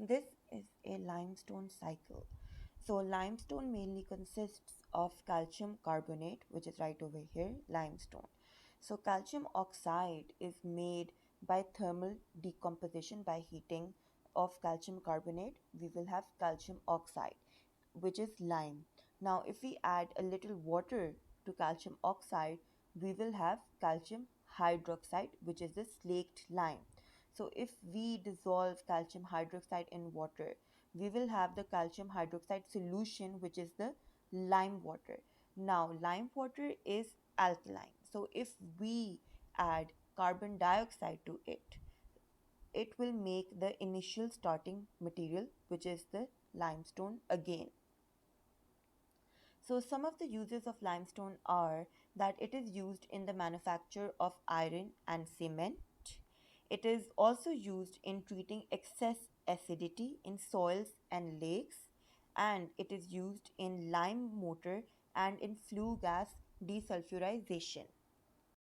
This is a limestone cycle. So, limestone mainly consists of calcium carbonate, which is right over here, limestone. So, calcium oxide is made by thermal decomposition by heating of calcium carbonate. We will have calcium oxide, which is lime. Now, if we add a little water to calcium oxide, we will have calcium hydroxide, which is the slaked lime. So, if we dissolve calcium hydroxide in water, we will have the calcium hydroxide solution, which is the lime water. Now, lime water is alkaline. So, if we add carbon dioxide to it, it will make the initial starting material, which is the limestone again. So, some of the uses of limestone are that it is used in the manufacture of iron and cement. It is also used in treating excess acidity in soils and lakes, and it is used in lime mortar and in flue gas desulfurization.